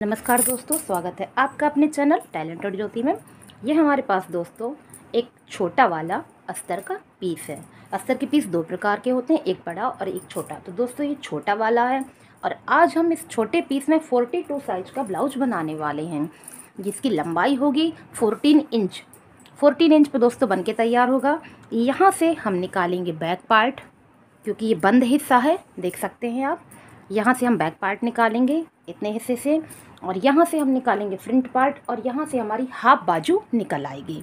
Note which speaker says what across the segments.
Speaker 1: नमस्कार दोस्तों, स्वागत है आपका अपने चैनल टैलेंटेड ज्योति में। ये हमारे पास दोस्तों एक छोटा वाला अस्तर का पीस है। अस्तर के पीस दो प्रकार के होते हैं, एक बड़ा और एक छोटा। तो दोस्तों ये छोटा वाला है और आज हम इस छोटे पीस में 42 साइज का ब्लाउज बनाने वाले हैं, जिसकी लंबाई होगी 14 इंच। 14 इंच पे दोस्तों बन के तैयार होगा। यहाँ से हम निकालेंगे बैक पार्ट, क्योंकि ये बंद हिस्सा है, देख सकते हैं आप। यहाँ से हम बैक पार्ट निकालेंगे इतने हिस्से से, और यहाँ से हम निकालेंगे फ्रंट पार्ट, और यहाँ से हमारी हाफ बाजू निकल आएगी।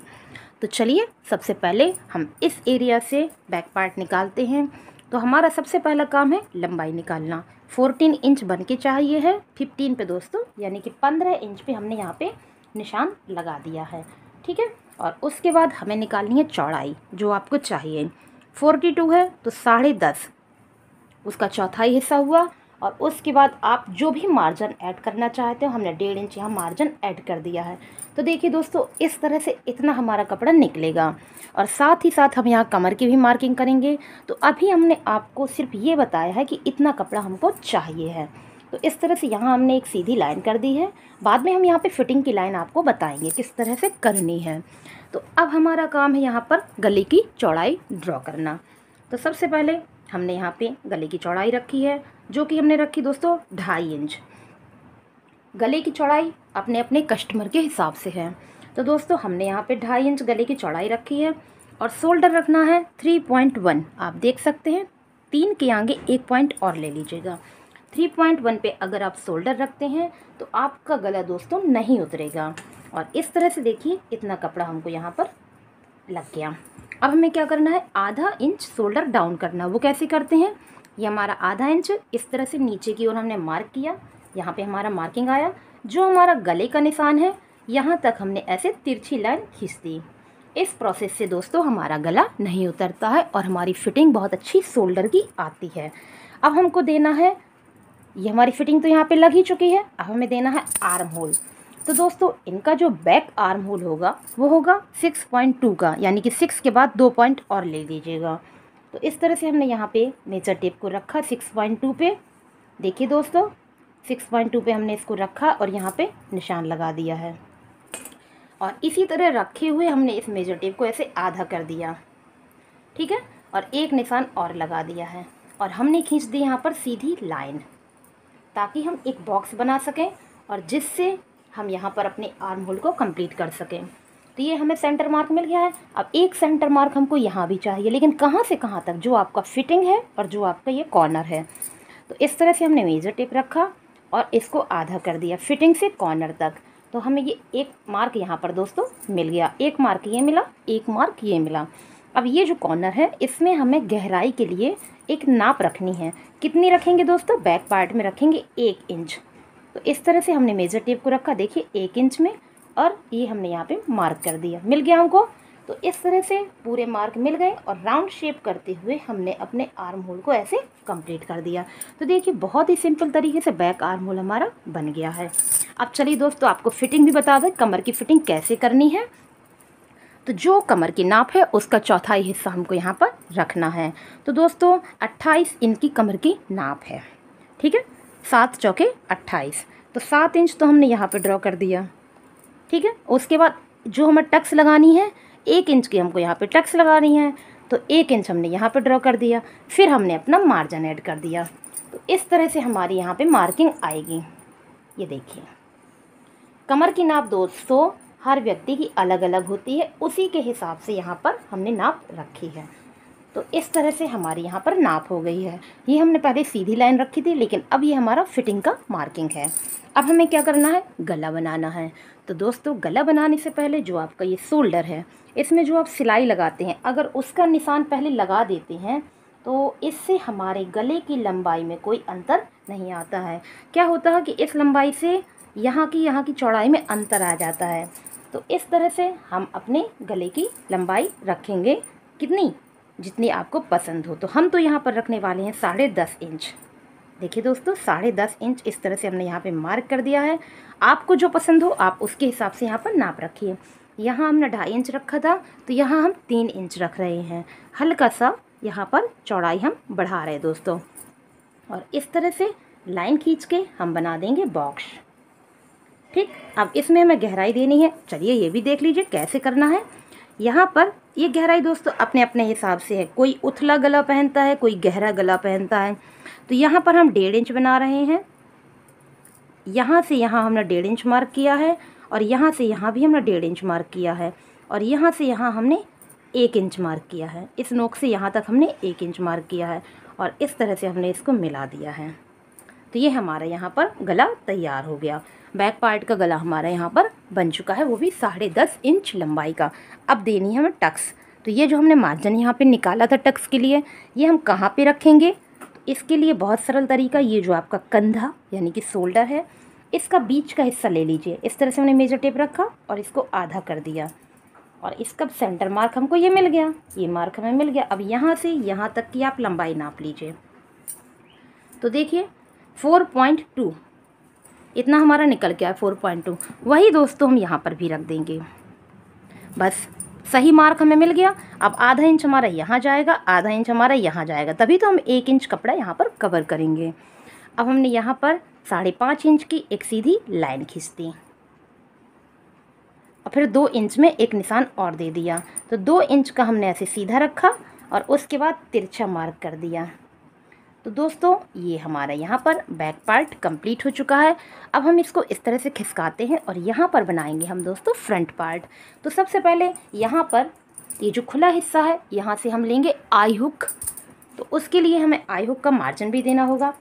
Speaker 1: तो चलिए सबसे पहले हम इस एरिया से बैक पार्ट निकालते हैं। तो हमारा सबसे पहला काम है लंबाई निकालना। 14 इंच बन के चाहिए है 15 पे दोस्तों, यानी कि 15 इंच पे हमने यहाँ पे निशान लगा दिया है, ठीक है। और उसके बाद हमें निकालनी है चौड़ाई, जो आपको चाहिए। 42 है तो 10.5 उसका चौथाई हिस्सा हुआ। और उसके बाद आप जो भी मार्जिन ऐड करना चाहते हो, हमने 1.5 इंच यहाँ मार्जिन ऐड कर दिया है। तो देखिए दोस्तों, इस तरह से इतना हमारा कपड़ा निकलेगा। और साथ ही साथ हम यहाँ कमर की भी मार्किंग करेंगे। तो अभी हमने आपको सिर्फ ये बताया है कि इतना कपड़ा हमको चाहिए है। तो इस तरह से यहाँ हमने एक सीधी लाइन कर दी है। बाद में हम यहाँ पे फिटिंग की लाइन आपको बताएंगे किस तरह से करनी है। तो अब हमारा काम है यहाँ पर गले की चौड़ाई ड्रॉ करना। तो सबसे पहले हमने यहाँ पे गले की चौड़ाई रखी है, जो कि हमने रखी दोस्तों 2.5 इंच। गले की चौड़ाई अपने अपने कस्टमर के हिसाब से है। तो दोस्तों हमने यहाँ पे 2.5 इंच गले की चौड़ाई रखी है। और शोल्डर रखना है 3.1। आप देख सकते हैं 3 के आगे 1 पॉइंट और ले लीजिएगा। 3.1 पे अगर आप शोल्डर रखते हैं तो आपका गला दोस्तों नहीं उतरेगा। और इस तरह से देखिए इतना कपड़ा हमको यहाँ पर लग गया। अब हमें क्या करना है, आधा इंच शोल्डर डाउन करना। वो कैसे करते हैं, ये हमारा आधा इंच इस तरह से नीचे की ओर हमने मार्क किया। यहाँ पे हमारा मार्किंग आया। जो हमारा गले का निशान है यहाँ तक हमने ऐसे तिरछी लाइन खींच दी। इस प्रोसेस से दोस्तों हमारा गला नहीं उतरता है और हमारी फिटिंग बहुत अच्छी शोल्डर की आती है। अब हमको देना है, ये हमारी फिटिंग तो यहाँ पे लग ही चुकी है। अब हमें देना है आर्म होल। तो दोस्तों इनका जो बैक आर्म होल होगा वो होगा 6.2 का, यानी कि 6 के बाद 2 पॉइंट और ले लीजिएगा। तो इस तरह से हमने यहाँ पे मेजर टेप को रखा 6.2 पे। देखिए दोस्तों 6.2 पे हमने इसको रखा और यहाँ पे निशान लगा दिया है। और इसी तरह रखे हुए हमने इस मेजर टेप को ऐसे आधा कर दिया, ठीक है। और एक निशान और लगा दिया है। और हमने खींच दी यहाँ पर सीधी लाइन, ताकि हम एक बॉक्स बना सकें और जिससे हम यहाँ पर अपने आर्म होल को कंप्लीट कर सकें। तो ये हमें सेंटर मार्क मिल गया है। अब एक सेंटर मार्क हमको यहाँ भी चाहिए, लेकिन कहाँ से कहाँ तक, जो आपका फिटिंग है और जो आपका ये कॉर्नर है। तो इस तरह से हमने मेजर टेप रखा और इसको आधा कर दिया फिटिंग से कॉर्नर तक। तो हमें ये एक मार्क यहाँ पर दोस्तों मिल गया। एक मार्क ये मिला, एक मार्क ये मिला। अब ये जो कॉर्नर है इसमें हमें गहराई के लिए एक नाप रखनी है। कितनी रखेंगे दोस्तों, बैक पार्ट में रखेंगे 1 इंच। तो इस तरह से हमने मेजर टेप को रखा, देखिए 1 इंच में, और ये हमने यहाँ पे मार्क कर दिया, मिल गया हमको। तो इस तरह से पूरे मार्क मिल गए और राउंड शेप करते हुए हमने अपने आर्म होल को ऐसे कंप्लीट कर दिया। तो देखिए बहुत ही सिंपल तरीके से बैक आर्म होल हमारा बन गया है। अब चलिए दोस्तों आपको फिटिंग भी बता दें, कमर की फिटिंग कैसे करनी है। तो जो कमर की नाप है उसका चौथाई हिस्सा हमको यहाँ पर रखना है। तो दोस्तों 28 इंच की कमर की नाप है, ठीक है। 7 चौके 28, तो 7 इंच तो हमने यहाँ पे ड्रॉ कर दिया, ठीक है। उसके बाद जो हमें टक्स लगानी है 1 इंच की हमको यहाँ पे टक्स लगानी है। तो 1 इंच हमने यहाँ पे ड्रॉ कर दिया, फिर हमने अपना मार्जिन ऐड कर दिया। तो इस तरह से हमारी यहाँ पे मार्किंग आएगी। ये देखिए कमर की नाप दोस्तों हर व्यक्ति की अलग अलग होती है, उसी के हिसाब से यहाँ पर हमने नाप रखी है। तो इस तरह से हमारी यहाँ पर नाप हो गई है। ये हमने पहले सीधी लाइन रखी थी, लेकिन अब ये हमारा फिटिंग का मार्किंग है। अब हमें क्या करना है, गला बनाना है। तो दोस्तों गला बनाने से पहले जो आपका ये शोल्डर है, इसमें जो आप सिलाई लगाते हैं, अगर उसका निशान पहले लगा देते हैं तो इससे हमारे गले की लंबाई में कोई अंतर नहीं आता है। क्या होता है कि इस लंबाई से यहाँ की चौड़ाई में अंतर आ जाता है। तो इस तरह से हम अपने गले की लंबाई रखेंगे, कितनी, जितनी आपको पसंद हो। तो हम तो यहाँ पर रखने वाले हैं 10.5 इंच। देखिए दोस्तों 10.5 इंच इस तरह से हमने यहाँ पे मार्क कर दिया है। आपको जो पसंद हो आप उसके हिसाब से यहाँ पर नाप रखिए। यहाँ हमने 2.5 इंच रखा था, तो यहाँ हम 3 इंच रख रहे हैं। हल्का सा यहाँ पर चौड़ाई हम बढ़ा रहे हैं दोस्तों। और इस तरह से लाइन खींच के हम बना देंगे बॉक्स। ठीक, अब इसमें हमें गहराई देनी है। चलिए ये भी देख लीजिए कैसे करना है। यहाँ पर ये गहराई दोस्तों अपने अपने हिसाब से है, कोई उथला गला पहनता है, कोई गहरा गला पहनता है। तो यहाँ पर हम 1.5 इंच बना रहे हैं। यहाँ से यहाँ हमने 1.5 इंच मार्क किया है, और यहाँ से यहाँ भी हमने 1.5 इंच मार्क किया है, और यहाँ से यहाँ हमने 1 इंच मार्क किया है। इस नोक से यहाँ तक हमने 1 इंच मार्क किया है, और इस तरह से हमने इसको मिला दिया है। तो ये हमारा यहाँ पर गला तैयार हो गया। बैक पार्ट का गला हमारा यहाँ पर बन चुका है, वो भी 10.5 इंच लंबाई का। अब देनी है हमें टक्स। तो ये जो हमने मार्जिन यहाँ पे निकाला था टक्स के लिए, ये हम कहाँ पे रखेंगे? तो इसके लिए बहुत सरल तरीका, ये जो आपका कंधा यानी कि शोल्डर है, इसका बीच का हिस्सा ले लीजिए। इस तरह से हमने मेजर टेप रखा और इसको आधा कर दिया, और इसका सेंटर मार्क हमको ये मिल गया, ये मार्क हमें मिल गया। अब यहाँ से यहाँ तक की आप लंबाई नाप लीजिए। तो देखिए 4.2 इतना हमारा निकल गया, 4.2। वही दोस्तों हम यहाँ पर भी रख देंगे। बस सही मार्क हमें मिल गया। अब आधा इंच हमारा यहाँ जाएगा, आधा इंच हमारा यहाँ जाएगा, तभी तो हम 1 इंच कपड़ा यहाँ पर कवर करेंगे। अब हमने यहाँ पर 5.5 इंच की एक सीधी लाइन खींच दी, और फिर 2 इंच में एक निशान और दे दिया। तो 2 इंच का हमने ऐसे सीधा रखा, और उसके बाद तिरछा मार्क कर दिया। तो दोस्तों ये हमारा यहाँ पर बैक पार्ट कंप्लीट हो चुका है। अब हम इसको इस तरह से खिसकाते हैं, और यहाँ पर बनाएंगे हम दोस्तों फ्रंट पार्ट। तो सबसे पहले यहाँ पर ये जो खुला हिस्सा है, यहाँ से हम लेंगे आई हुक। तो उसके लिए हमें आई हुक का मार्जिन भी देना होगा।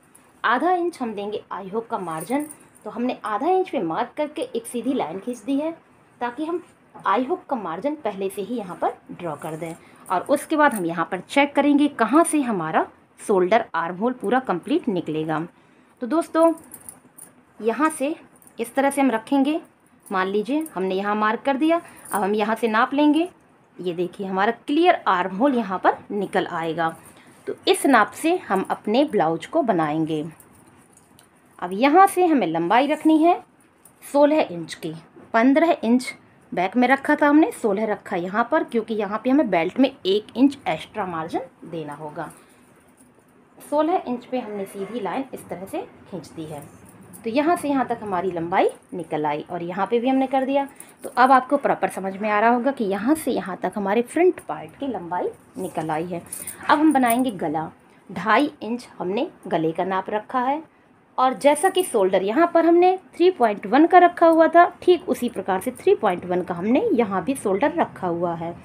Speaker 1: आधा इंच हम देंगे आई हुक का मार्जिन। तो हमने आधा इंच पे मार्क करके एक सीधी लाइन खींच दी है, ताकि हम आई हुक का मार्जिन पहले से ही यहाँ पर ड्रॉ कर दें। और उसके बाद हम यहाँ पर चेक करेंगे कहाँ से हमारा शोल्डर आर्म होल पूरा कंप्लीट निकलेगा। तो दोस्तों यहाँ से इस तरह से हम रखेंगे। मान लीजिए हमने यहाँ मार्क कर दिया, अब हम यहाँ से नाप लेंगे। ये देखिए हमारा क्लियर आर्म होल यहाँ पर निकल आएगा। तो इस नाप से हम अपने ब्लाउज को बनाएंगे। अब यहाँ से हमें लंबाई रखनी है 16 इंच की। 15 इंच बैक में रखा था हमने, 16 रखा यहाँ पर, क्योंकि यहाँ पे हमें बेल्ट में 1 इंच एक्स्ट्रा मार्जिन देना होगा। 16 इंच पे हमने सीधी लाइन इस तरह से खींच दी है। तो यहाँ से यहाँ तक हमारी लंबाई निकल आई, और यहाँ पे भी हमने कर दिया। तो अब आपको प्रॉपर समझ में आ रहा होगा कि यहाँ से यहाँ तक हमारे फ्रंट पार्ट की लंबाई निकल आई है। अब हम बनाएंगे गला। 2.5 इंच हमने गले का नाप रखा है, और जैसा कि शोल्डर यहाँ पर हमने 3.1 का रखा हुआ था, ठीक उसी प्रकार से 3.1 का हमने यहाँ भी शोल्डर रखा हुआ है,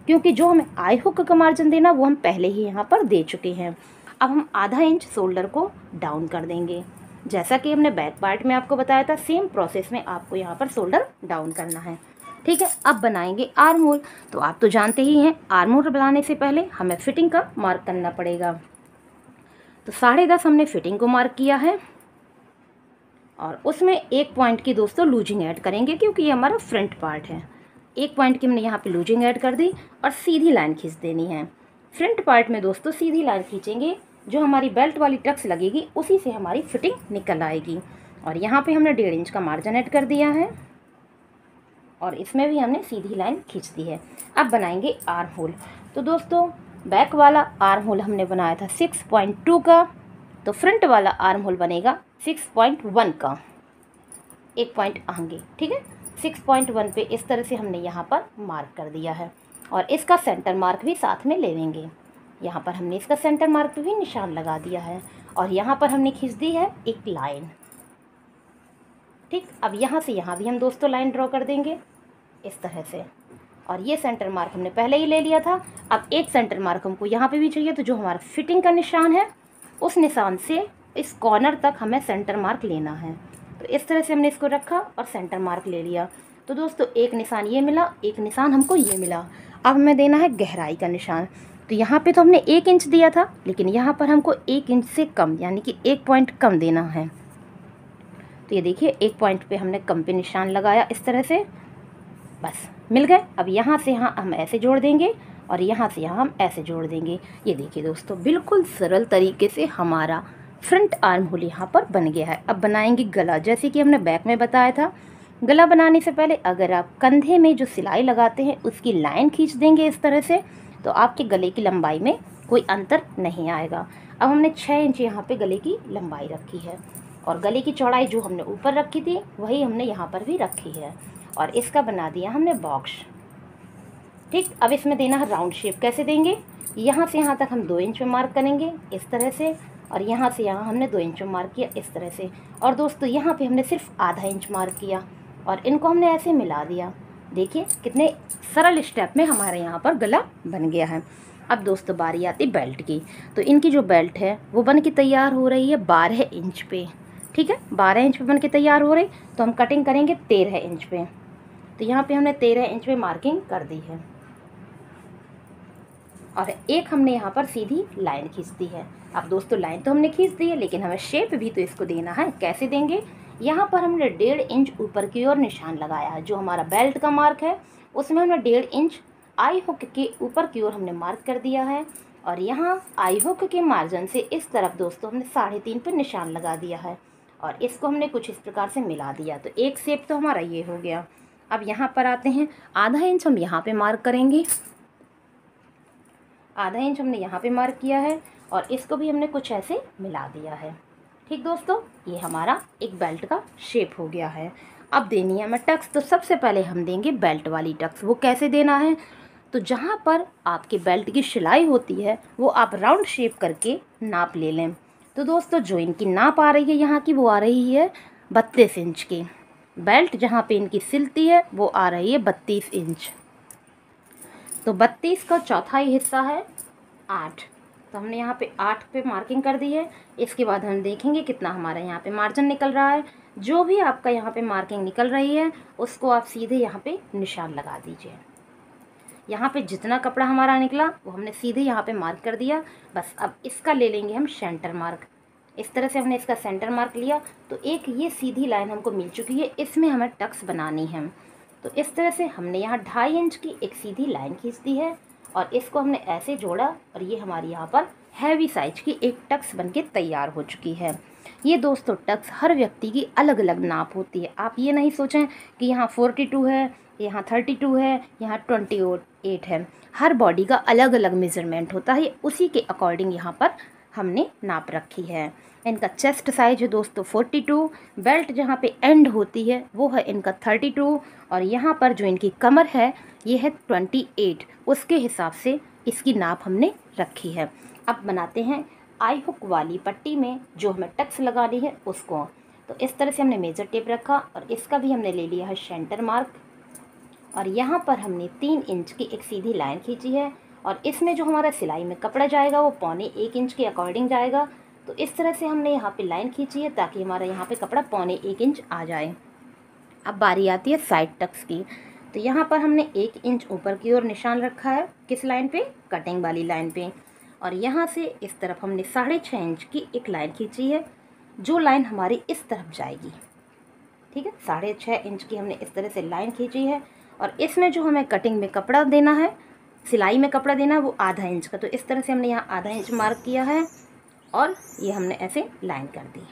Speaker 1: क्योंकि जो हमें आई हुक का मार्जिन देना वो हम पहले ही यहाँ पर दे चुके हैं। अब हम आधा इंच शोल्डर को डाउन कर देंगे, जैसा कि हमने बैक पार्ट में आपको बताया था, सेम प्रोसेस में आपको यहाँ पर शोल्डर डाउन करना है। ठीक है, अब बनाएंगे आर्म होल। तो आप तो जानते ही हैं, आर्म होल बनाने से पहले हमें फिटिंग का मार्क करना पड़ेगा। तो 10.5 हमने फिटिंग को मार्क किया है, और उसमें 1 पॉइंट की दोस्तों लूजिंग ऐड करेंगे, क्योंकि ये हमारा फ्रंट पार्ट है। 1 पॉइंट की हमने यहाँ पे लूजिंग ऐड कर दी, और सीधी लाइन खींच देनी है। फ्रंट पार्ट में दोस्तों सीधी लाइन खींचेंगे, जो हमारी बेल्ट वाली टक्स लगेगी उसी से हमारी फिटिंग निकल आएगी। और यहाँ पे हमने 1.5 इंच का मार्जिन ऐड कर दिया है, और इसमें भी हमने सीधी लाइन खींच दी है। अब बनाएंगे आर्म होल। तो दोस्तों बैक वाला आर्म होल हमने बनाया था 6.2 का, तो फ्रंट वाला आर्म होल बनेगा 6.1 का, 1 पॉइंट आगे। ठीक है, 6.1 पे इस तरह से हमने यहाँ पर मार्क कर दिया है, और इसका सेंटर मार्क भी साथ में ले लेंगे। यहाँ पर हमने इसका सेंटर मार्क पे भी निशान लगा दिया है, और यहाँ पर हमने खींच दी है एक लाइन। ठीक, अब यहाँ से यहाँ भी हम दोस्तों लाइन ड्रॉ कर देंगे इस तरह से, और ये सेंटर मार्क हमने पहले ही ले लिया था। अब एक सेंटर मार्क हमको यहाँ पे भी चाहिए, तो जो हमारा फिटिंग का निशान है उस निशान से इस कॉर्नर तक हमें सेंटर मार्क लेना है। तो इस तरह से हमने इसको रखा और सेंटर मार्क ले लिया। तो दोस्तों एक निशान ये मिला, एक निशान हमको ये मिला। अब हमें देना है गहराई का निशान। तो यहाँ पे तो हमने 1 इंच दिया था, लेकिन यहाँ पर हमको 1 इंच से कम यानी कि 1 पॉइंट कम देना है। तो ये देखिए 1 पॉइंट पे हमने कम पे निशान लगाया इस तरह से, बस मिल गए। अब यहाँ से यहाँ हम ऐसे जोड़ देंगे, और यहाँ से यहाँ हम ऐसे जोड़ देंगे। ये देखिए दोस्तों बिल्कुल सरल तरीके से हमारा फ्रंट आर्म होल यहाँ पर बन गया है। अब बनाएंगे गला। जैसे कि हमने बैक में बताया था, गला बनाने से पहले अगर आप कंधे में जो सिलाई लगाते हैं उसकी लाइन खींच देंगे इस तरह से, तो आपके गले की लंबाई में कोई अंतर नहीं आएगा। अब हमने 6 इंच यहाँ पे गले की लंबाई रखी है। और गले की चौड़ाई जो हमने ऊपर रखी थी वही हमने यहाँ पर भी रखी है और इसका बना दिया हमने बॉक्स। ठीक, अब इसमें देना है राउंड शेप। कैसे देंगे, यहाँ से यहाँ तक हम 2 इंच में मार्क करेंगे इस तरह से, और यहाँ से यहाँ हमने 2 इंच में मार्क किया इस तरह से। और दोस्तों यहाँ पे हमने सिर्फ आधा इंच मार्क किया और इनको हमने ऐसे मिला दिया। देखिए कितने सरल स्टेप में हमारे यहाँ पर गला बन गया है। अब दोस्तों बारी आती बेल्ट की। तो इनकी जो बेल्ट है वो बन के तैयार हो रही है 12 इंच पे। ठीक है, 12 इंच पे बन के तैयार हो रही, तो हम कटिंग करेंगे 13 इंच पे। तो यहाँ पे हमने 13 इंच पे मार्किंग कर दी है और एक हमने यहाँ पर सीधी लाइन खींच दी है। अब दोस्तों लाइन तो हमने खींच दी है, लेकिन हमें शेप भी तो इसको देना है। कैसे देंगे, यहाँ पर हमने 1.5 इंच ऊपर की ओर निशान लगाया है। जो हमारा बेल्ट का मार्क है उसमें हमने 1.5 इंच आई हुक के ऊपर की ओर हमने मार्क कर दिया है और यहाँ आई हुक के मार्जिन से इस तरफ दोस्तों हमने 3.5 पर निशान लगा दिया है और इसको हमने कुछ इस प्रकार से मिला दिया। तो एक शेप तो हमारा ये हो गया। अब यहाँ पर आते हैं, आधा इंच हम यहाँ पे मार्क करेंगे। आधा इंच हमने यहाँ पे मार्क किया है और इसको भी हमने कुछ ऐसे मिला दिया है। ठीक दोस्तों, ये हमारा एक बेल्ट का शेप हो गया है। अब देनी है हमें टक्स। तो सबसे पहले हम देंगे बेल्ट वाली टक्स। वो कैसे देना है, तो जहाँ पर आपके बेल्ट की सिलाई होती है वो आप राउंड शेप करके नाप ले लें। तो दोस्तों जो इनकी नाप आ रही है यहाँ की, वो आ रही है 32 इंच की। बेल्ट जहाँ पे इनकी सिलती है वो आ रही है 32 इंच। तो 32 का चौथाई हिस्सा है 8। तो हमने यहाँ पे 8 पे मार्किंग कर दी है। इसके बाद हम देखेंगे कितना हमारा यहाँ पे मार्जिन निकल रहा है। जो भी आपका यहाँ पे मार्किंग निकल रही है उसको आप सीधे यहाँ पे निशान लगा दीजिए। यहाँ पे जितना कपड़ा हमारा निकला वो हमने सीधे यहाँ पे मार्क कर दिया। बस अब इसका ले लेंगे हम सेंटर मार्क। इस तरह से हमने इसका सेंटर मार्क लिया तो एक ये सीधी लाइन हमको मिल चुकी है, इसमें हमें टक्स बनानी है। तो इस तरह से हमने यहाँ 2.5 इंच की एक सीधी लाइन खींच दी है और इसको हमने ऐसे जोड़ा और ये हमारी यहाँ पर हैवी साइज की एक टक्स बनके तैयार हो चुकी है। ये दोस्तों टक्स हर व्यक्ति की अलग अलग नाप होती है। आप ये नहीं सोचें कि यहाँ 42 है, यहाँ 32 है, यहाँ 28 है। हर बॉडी का अलग अलग मेज़रमेंट होता है, उसी के अकॉर्डिंग यहाँ पर हमने नाप रखी है। इनका चेस्ट साइज है दोस्तों 42, बेल्ट जहाँ पे एंड होती है वो है इनका 32 और यहाँ पर जो इनकी कमर है ये है 28। उसके हिसाब से इसकी नाप हमने रखी है। अब बनाते हैं आई हुक वाली पट्टी में जो हमें टक्स लगानी है उसको। तो इस तरह से हमने मेजर टेप रखा और इसका भी हमने ले लिया है सेंटर मार्क और यहाँ पर हमने 3 इंच की एक सीधी लाइन खींची है और इसमें जो हमारा सिलाई में कपड़ा जाएगा वो 1.25 इंच के अकॉर्डिंग जाएगा। तो इस तरह से हमने यहाँ पे लाइन खींची है ताकि हमारा यहाँ पे कपड़ा 1.25 इंच आ जाए। अब बारी आती है साइड टक्स की। तो यहाँ पर हमने 1 इंच ऊपर की ओर निशान रखा है। किस लाइन पे, कटिंग वाली लाइन पे। और यहाँ से इस तरफ हमने 6.5 इंच की एक लाइन खींची है जो लाइन हमारी इस तरफ जाएगी। ठीक है, 6.5 इंच की हमने इस तरह से लाइन खींची है और इसमें जो हमें कटिंग में कपड़ा देना है, सिलाई में कपड़ा देना है वो आधा इंच का। तो इस तरह से हमने यहाँ आधा इंच मार्क किया है और ये हमने ऐसे लाइन कर दी।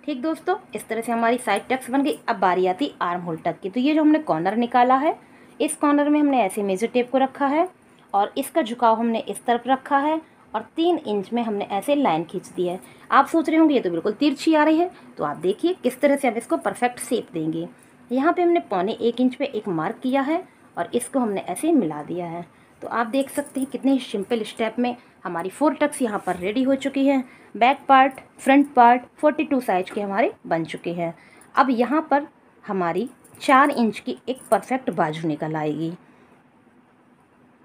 Speaker 1: ठीक दोस्तों, इस तरह से हमारी साइड टक्स बन गई। अब बारी आती आर्म होल टक की। तो ये जो हमने कॉर्नर निकाला है, इस कॉर्नर में हमने ऐसे मेजर टेप को रखा है और इसका झुकाव हमने इस तरफ रखा है और 3 इंच में हमने ऐसे लाइन खींच दी है। आप सोच रहे होंगे ये तो बिल्कुल तिरछी आ रही है, तो आप देखिए किस तरह से हम इसको परफेक्ट शेप देंगे। यहाँ पे हमने 1.25 इंच पे एक मार्क किया है और इसको हमने ऐसे मिला दिया है। तो आप देख सकते हैं कितने सिंपल स्टेप में हमारी 4 टक्स यहाँ पर रेडी हो चुकी हैं। Back part, front part 42 size के हमारे बन चुके हैं। अब यहाँ पर हमारी 4 इंच की एक परफेक्ट बाजू निकल आएगी।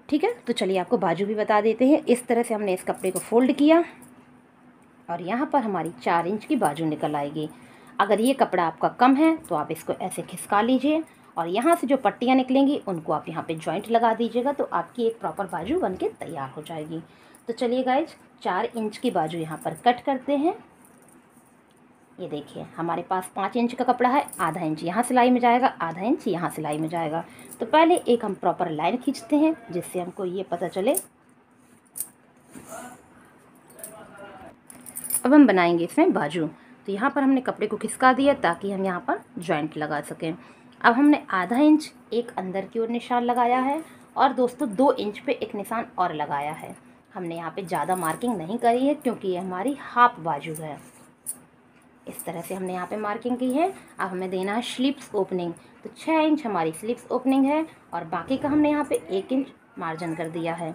Speaker 1: ठीक है, तो चलिए आपको बाजू भी बता देते हैं। इस तरह से हमने इस कपड़े को फोल्ड किया और यहाँ पर हमारी 4 इंच की बाजू निकल आएगी। अगर ये कपड़ा आपका कम है तो आप इसको ऐसे खिसका लीजिए और यहाँ से जो पट्टियाँ निकलेंगी उनको आप यहाँ पे जॉइंट लगा दीजिएगा, तो आपकी एक प्रॉपर बाजू बनके तैयार हो जाएगी। तो चलिए गाइज 4 इंच की बाजू यहाँ पर कट करते हैं। ये देखिए हमारे पास 5 इंच का कपड़ा है, आधा इंच यहाँ सिलाई में जाएगा, आधा इंच यहाँ सिलाई में जाएगा। तो पहले एक हम प्रॉपर लाइन खींचते हैं जिससे हमको ये पता चले। अब हम बनाएंगे इसमें बाजू। तो यहाँ पर हमने कपड़े को खिसका दिया ताकि हम यहाँ पर जॉइंट लगा सकें। अब हमने आधा इंच एक अंदर की ओर निशान लगाया है और दोस्तों 2 इंच पे एक निशान और लगाया है। हमने यहाँ पे ज़्यादा मार्किंग नहीं करी है क्योंकि ये हमारी हाफ बाजू है। इस तरह से हमने यहाँ पे मार्किंग की है। अब हमें देना है स्लीव्स ओपनिंग, तो 6 इंच हमारी स्लीव्स ओपनिंग है और बाकी का हमने यहाँ पे 1 इंच मार्जिन कर दिया है।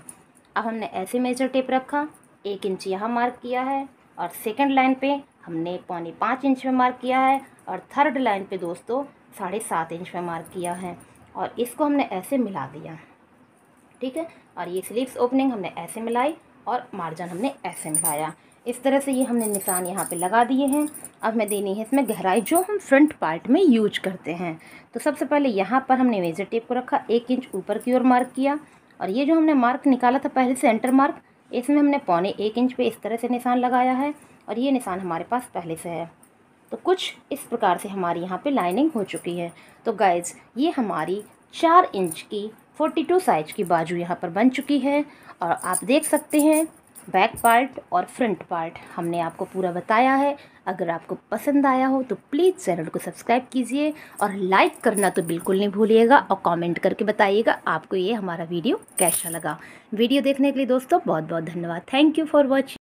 Speaker 1: अब हमने ऐसे मेजर टेप रखा, 1 इंच यहाँ मार्क किया है और सेकंड लाइन पे हमने 4.25 इंच में मार्क किया है और थर्ड लाइन पे दोस्तों 7.5 इंच में मार्क किया है और इसको हमने ऐसे मिला दिया, ठीक है। और ये स्लीव्स ओपनिंग हमने ऐसे मिलाई और मार्जिन हमने ऐसे मिलाया। इस तरह से ये हमने निशान यहाँ पे लगा दिए हैं। अब हमें देनी है इसमें गहराई जो हम फ्रंट पार्ट में यूज करते हैं। तो सबसे पहले यहाँ पर हमने मेजर टेप को रखा, 1 इंच ऊपर की ओर मार्क किया और ये जो हमने मार्क निकाला था पहले से एंटर मार्क, इसमें हमने 1.25 इंच पे इस तरह से निशान लगाया है और ये निशान हमारे पास पहले से है। तो कुछ इस प्रकार से हमारी यहाँ पे लाइनिंग हो चुकी है। तो गाइज ये हमारी 4 इंच की 42 साइज की बाजू यहाँ पर बन चुकी है और आप देख सकते हैं बैक पार्ट और फ्रंट पार्ट हमने आपको पूरा बताया है। अगर आपको पसंद आया हो तो प्लीज़ चैनल को सब्सक्राइब कीजिए और लाइक करना तो बिल्कुल नहीं भूलिएगा और कमेंट करके बताइएगा आपको ये हमारा वीडियो कैसा लगा। वीडियो देखने के लिए दोस्तों बहुत बहुत धन्यवाद। Thank you for watching.